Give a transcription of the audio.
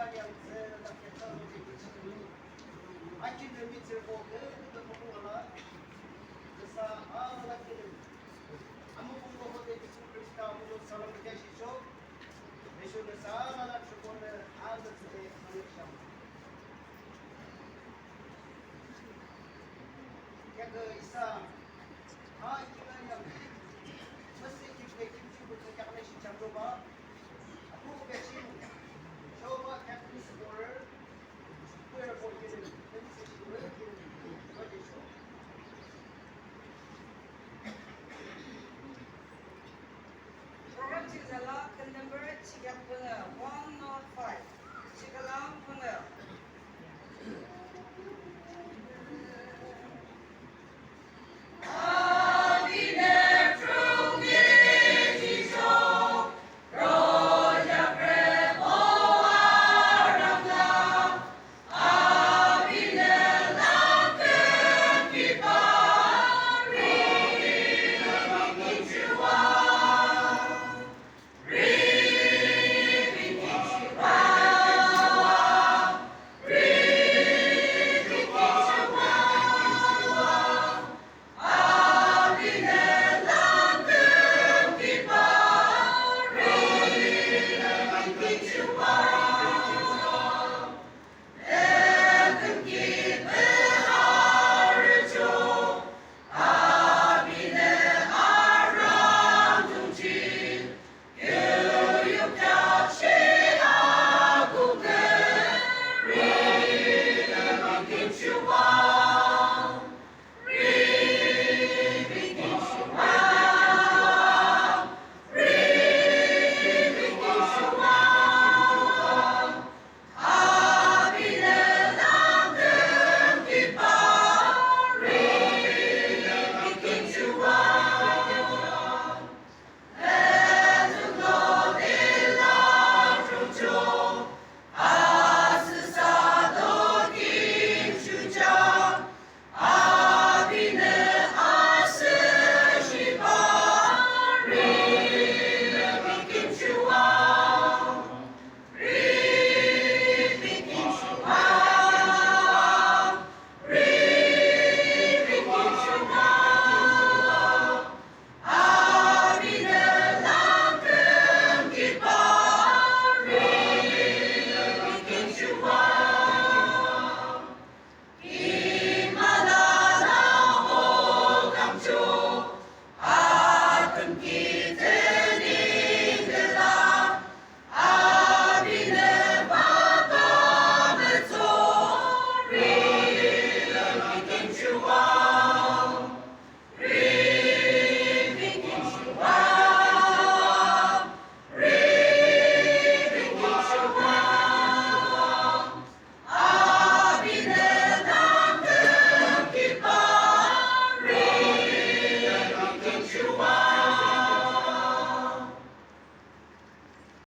allianță, dacă țară de vicini, aici de vițel bocă, de populara, de sa ala la kele. Am un bocă de vicini Cristo, am un salam de și joc, deci o sa ala la șocolă, altă de alecșam. Că isa, hai, că mai am. Mă se echip de echip și cu să chiar și ce-am dobat,